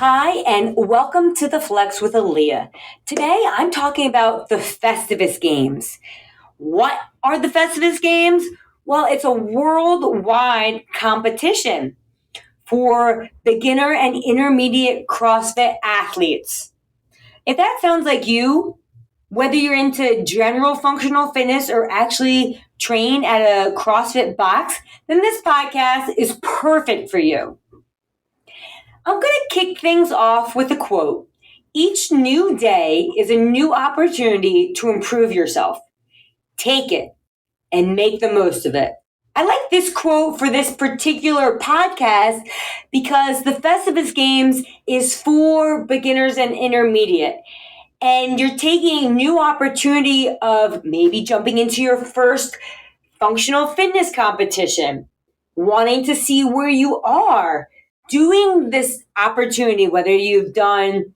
Hi, and welcome to The Flex with Aaliyah. Today, I'm talking about the Festivus Games. What are the Festivus Games? Well, it's a worldwide competition for beginner and intermediate CrossFit athletes. If that sounds like you, whether you're into general functional fitness or actually train at a CrossFit box, then this podcast is perfect for you. I'm going to kick things off with a quote. Each new day is a new opportunity to improve yourself. Take it and make the most of it. I like this quote for this particular podcast because the Festivus Games is for beginners and intermediate. And you're taking a new opportunity of maybe jumping into your first functional fitness competition, wanting to see where you are, doing this opportunity, whether you've done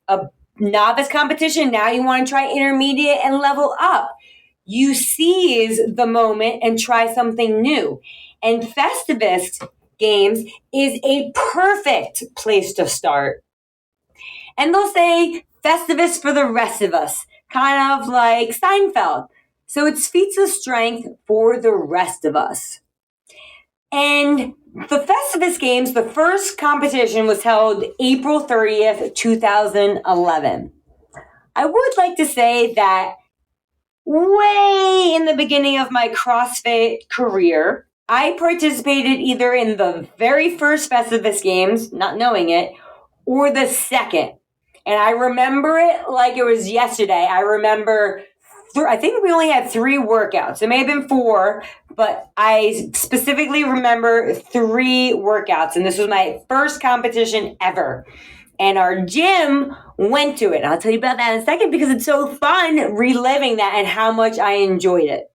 a novice competition, now you want to try intermediate and level up. You seize the moment and try something new. And Festivus Games is a perfect place to start. And they'll say Festivus for the rest of us, kind of like Seinfeld. So it's feats of strength for the rest of us. And the Festivus Games, the first competition was held April 30th, 2011. I would like to say that way in the beginning of my CrossFit career, I participated either in the very first Festivus Games, not knowing it, or the second. And I remember it like it was yesterday. I remember, I think we only had 3 workouts. It may have been 4, but I specifically remember 3 workouts. And this was my first competition ever. And our gym went to it. And I'll tell you about that in a second because it's so fun reliving that and how much I enjoyed it.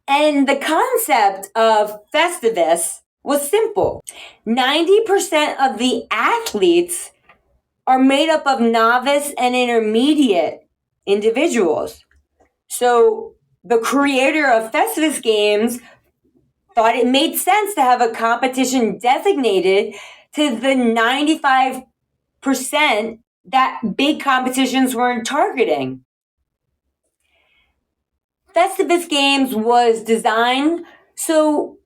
And the concept of Festivus was simple. 90% of the athletes are made up of novice and intermediate individuals. So the creator of Festivus Games thought it made sense to have a competition designated to the 95% that big competitions weren't targeting. Festivus Games was designed so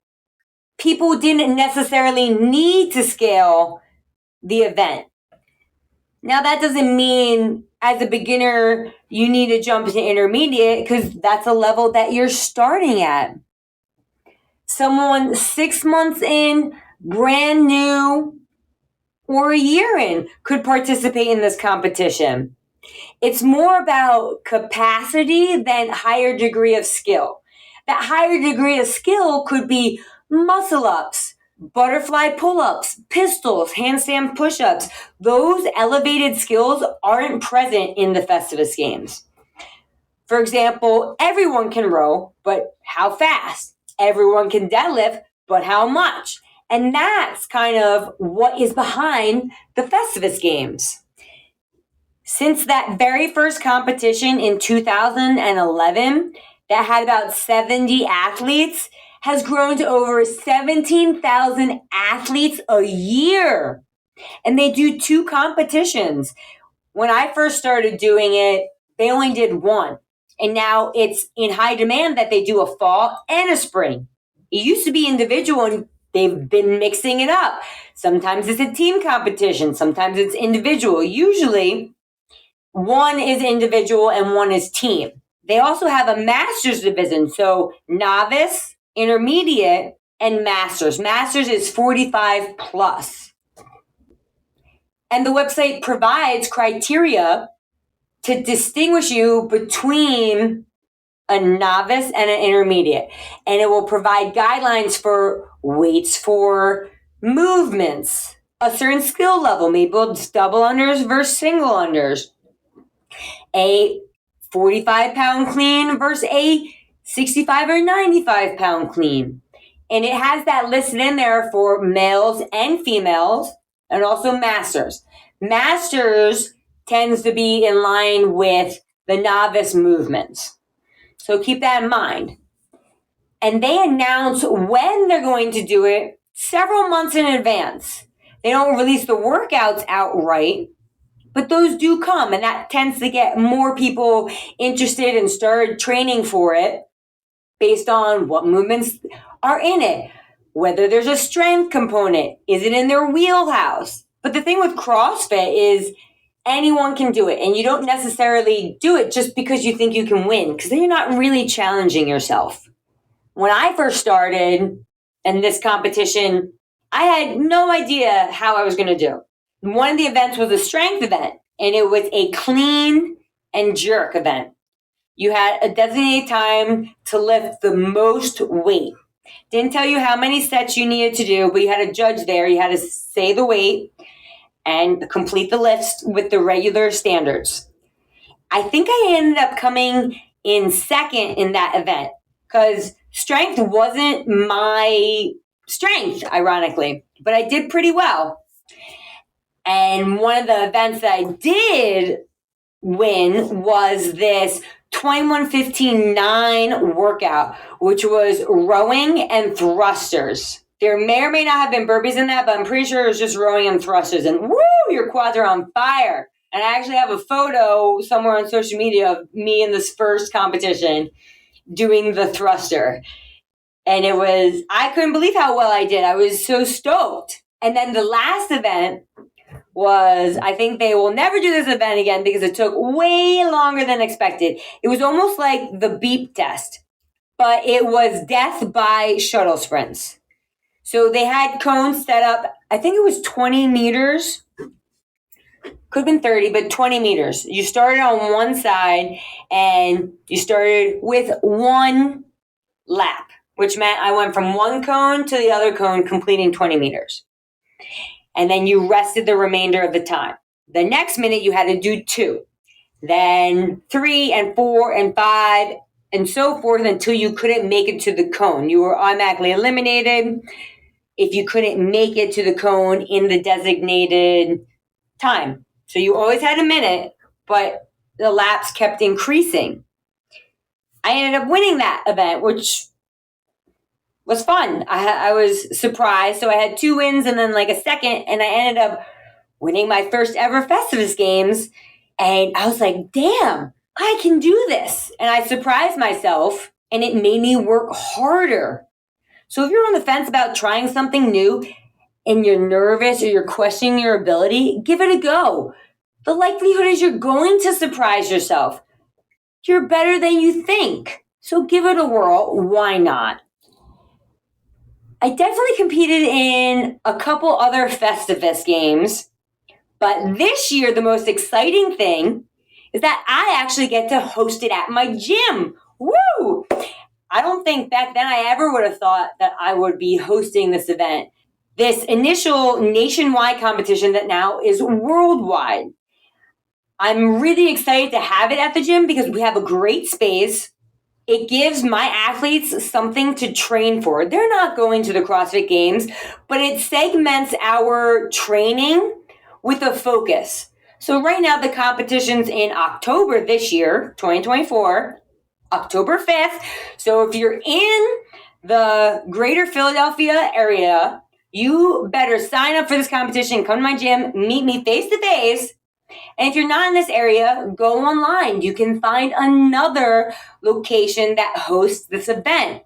people didn't necessarily need to scale the event. Now, that doesn't mean as a beginner you need to jump into intermediate because that's a level that you're starting at. Someone 6 months in, brand new, or a year in could participate in this competition. It's more about capacity than higher degree of skill. That higher degree of skill could be muscle ups, butterfly pull-ups, pistols, handstand push-ups. Those elevated skills aren't present in the Festivus Games. For example, everyone can row, but how fast? Everyone can deadlift, but how much? And that's kind of what is behind the Festivus Games. Since that very first competition in 2011 that had about 70 athletes, has grown to over 17,000 athletes a year. And they do 2 competitions. When I first started doing it, they only did 1. And now it's in high demand that they do a fall and a spring. It used to be individual and they've been mixing it up. Sometimes it's a team competition. Sometimes it's individual. Usually 1 is individual and 1 is team. They also have a master's division. So novice, intermediate, and masters. Masters is 45 plus. And the website provides criteria to distinguish you between a novice and an intermediate. And it will provide guidelines for weights for movements, a certain skill level, maybe it's double unders versus single unders, a 45-pound clean versus a 65 or 95-pound clean. And it has that listed in there for males and females and also masters. Masters tends to be in line with the novice movements. So keep that in mind. And they announce when they're going to do it several months in advance. They don't release the workouts outright, but those do come, and that tends to get more people interested and start training for it based on what movements are in it, whether there's a strength component, is it in their wheelhouse? But the thing with CrossFit is anyone can do it, and you don't necessarily do it just because you think you can win, because then you're not really challenging yourself. When I first started in this competition, I had no idea how I was going to do. One of the events was a strength event, and it was a clean and jerk event. You had a designated time to lift the most weight. Didn't tell you how many sets you needed to do, but you had a judge there. You had to say the weight and complete the lifts with the regular standards. I think I ended up coming in second in that event because strength wasn't my strength, ironically, but I did pretty well. And one of the events that I did win was this 21:15:9 workout, which was rowing and thrusters. There may or may not have been burpees in that, but I'm pretty sure it was just rowing and thrusters. And woo, your quads are on fire. And I actually have a photo somewhere on social media of me in this first competition doing the thruster. And I couldn't believe how well I did. I was so stoked. And then the last event was, I think they will never do this event again because it took way longer than expected. It was almost like the beep test, but it was death by shuttle sprints. So they had cones set up, I think it was 20 meters, could have been 30, but 20 meters. You started on one side and you started with one lap, which meant I went from one cone to the other cone, completing 20 meters. And then you rested the remainder of the time. The next minute you had to do 2, then 3 and 4 and 5 and so forth until you couldn't make it to the cone. You were automatically eliminated if you couldn't make it to the cone in the designated time. So you always had a minute, but the laps kept increasing. I ended up winning that event, which was fun. I was surprised. So I had 2 wins and then like a second, and I ended up winning my first ever Festivus Games. And I was like, damn, I can do this. And I surprised myself, and it made me work harder. So if you're on the fence about trying something new and you're nervous or you're questioning your ability, give it a go. The likelihood is you're going to surprise yourself. You're better than you think. So give it a whirl. Why not? I definitely competed in a couple other Festivus Games, but this year the most exciting thing is that I actually get to host it at my gym. Woo! I don't think back then I ever would have thought that I would be hosting this event. This initial nationwide competition that now is worldwide. I'm really excited to have it at the gym because we have a great space. It gives my athletes something to train for. They're not going to the CrossFit Games, but it segments our training with a focus. So right now the competition's in October this year, 2024, October 5th. So if you're in the greater Philadelphia area, you better sign up for this competition, come to my gym, meet me face to face. And if you're not in this area, go online. You can find another location that hosts this event.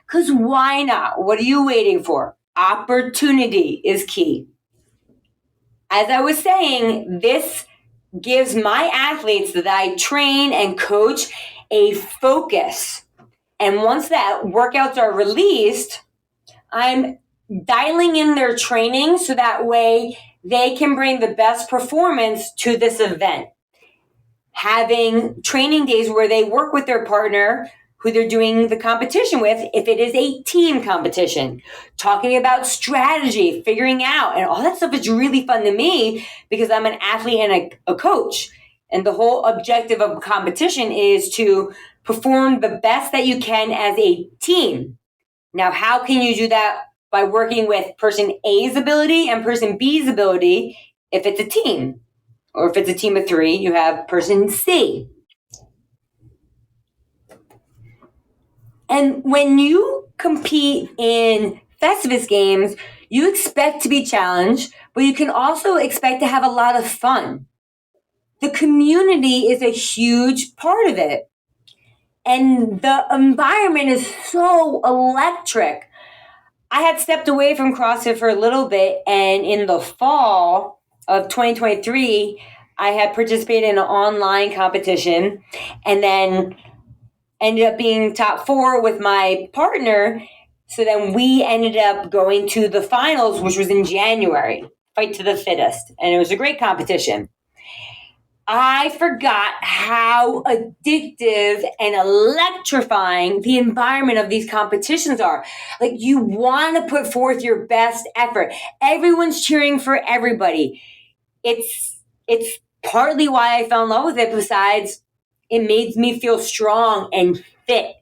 Because why not? What are you waiting for? Opportunity is key. As I was saying, this gives my athletes that I train and coach a focus. And once that workouts are released, I'm dialing in their training so that way they can bring the best performance to this event. Having training days where they work with their partner who they're doing the competition with, if it is a team competition, talking about strategy, figuring out, and all that stuff is really fun to me because I'm an athlete and a coach. And the whole objective of a competition is to perform the best that you can as a team. Now, how can you do that? By working with person A's ability and person B's ability if it's a team. Or if it's a team of 3, you have person C. And when you compete in Festivus Games, You expect to be challenged, but you can also expect to have a lot of fun. The community is a huge part of it. And the environment is so electric. I had stepped away from CrossFit for a little bit, and in the fall of 2023, I had participated in an online competition and then ended up being top 4 with my partner. So then we ended up going to the finals, which was in January, fight to the fittest. And it was a great competition. I forgot how addictive and electrifying the environment of these competitions are. Like, you want to put forth your best effort. Everyone's cheering for everybody. It's partly why I fell in love with it. Besides, it made me feel strong and fit.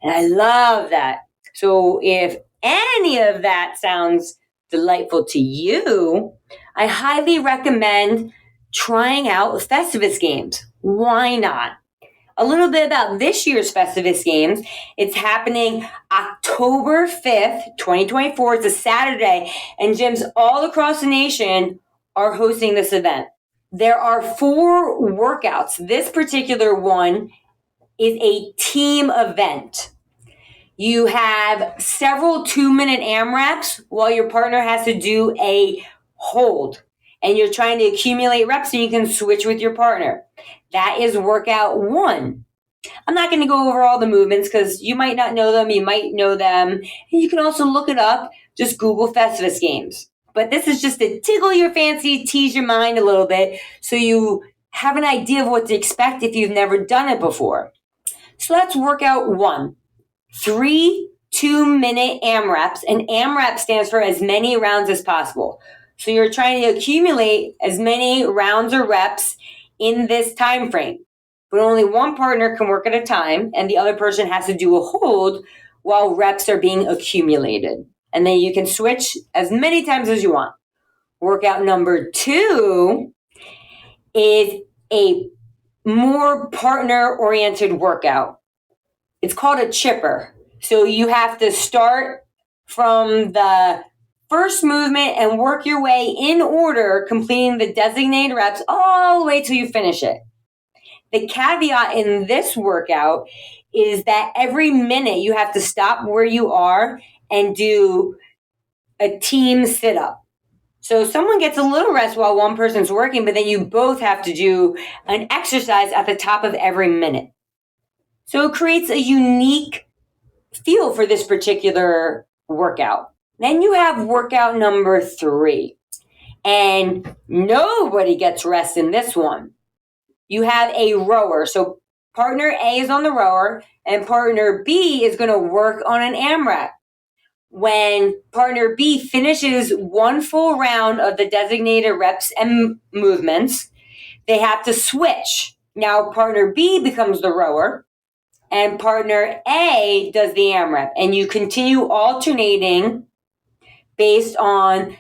And I love that. So if any of that sounds delightful to you, I highly recommend trying out Festivus Games. Why not? A little bit about this year's Festivus Games. It's happening October 5th, 2024. It's a Saturday, and gyms all across the nation are hosting this event. There are 4 workouts. This particular one is a team event. You have several 2-minute AMRAPs while your partner has to do a hold. And you're trying to accumulate reps so you can switch with your partner. That is workout 1. I'm not going to go over all the movements because you might not know them, you might know them. And you can also look it up. Just Google Festivus Games. But this is just to tickle your fancy, tease your mind a little bit so you have an idea of what to expect if you've never done it before. So that's workout 1. 3 2-minute AMRAPs, and AMRAP stands for as many rounds as possible. So you're trying to accumulate as many rounds or reps in this time frame. But only one partner can work at a time, and the other person has to do a hold while reps are being accumulated. And then you can switch as many times as you want. Workout number 2 is a more partner-oriented workout. It's called a chipper. So you have to start from the first movement and work your way in order, completing the designated reps all the way till you finish it. The caveat in this workout is that every minute you have to stop where you are and do a team sit-up. So someone gets a little rest while one person's working, but then you both have to do an exercise at the top of every minute. So it creates a unique feel for this particular workout. Then you have workout number 3. And nobody gets rest in this one. You have a rower. So partner A is on the rower, and partner B is going to work on an AMRAP. When partner B finishes one full round of the designated reps and movements, they have to switch. Now partner B becomes the rower, and partner A does the AMRAP. And you continue alternating based on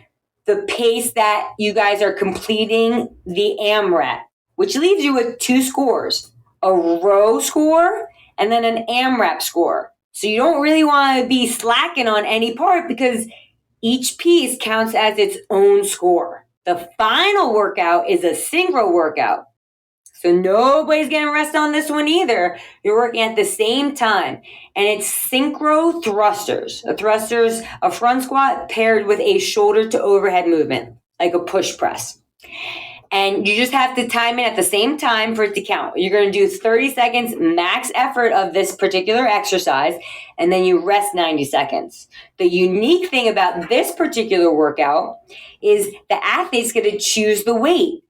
the pace that you guys are completing the AMRAP, which leaves you with 2 scores, a row score and then an AMRAP score. So you don't really want to be slacking on any part because each piece counts as its own score. The final workout is a synchro workout. So nobody's getting rest on this one either. You're working at the same time. And it's synchro thrusters. A thruster's a front squat paired with a shoulder to overhead movement, like a push press. And you just have to time it at the same time for it to count. You're going to do 30 seconds max effort of this particular exercise, and then you rest 90 seconds. The unique thing about this particular workout is the athlete's going to choose the weight.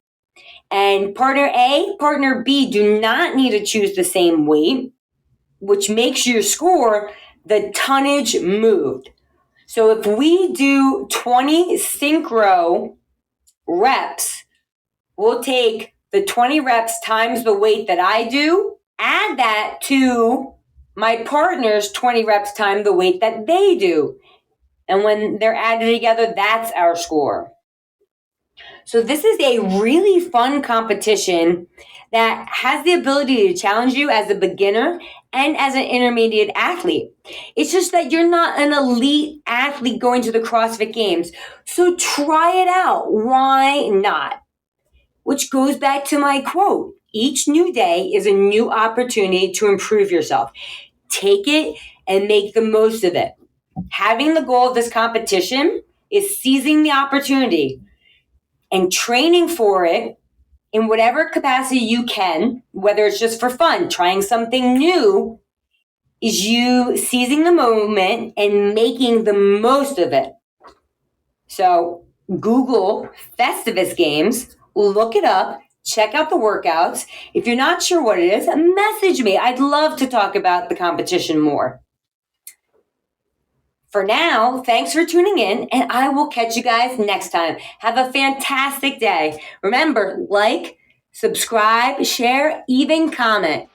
And partner A, partner B do not need to choose the same weight, which makes your score the tonnage moved. So if we do 20 synchro reps, we'll take the 20 reps times the weight that I do, add that to my partner's 20 reps times the weight that they do. And when they're added together, that's our score. So this is a really fun competition that has the ability to challenge you as a beginner and as an intermediate athlete. It's just that you're not an elite athlete going to the CrossFit Games. So try it out. Why not? Which goes back to my quote. Each new day is a new opportunity to improve yourself. Take it and make the most of it. Having the goal of this competition is seizing the opportunity and training for it in whatever capacity you can, whether it's just for fun, trying something new, is you seizing the moment and making the most of it. So Google Festivus Games, look it up, check out the workouts. If you're not sure what it is, message me. I'd love to talk about the competition more. For now, thanks for tuning in, and I will catch you guys next time. Have a fantastic day. Remember, like, subscribe, share, even comment.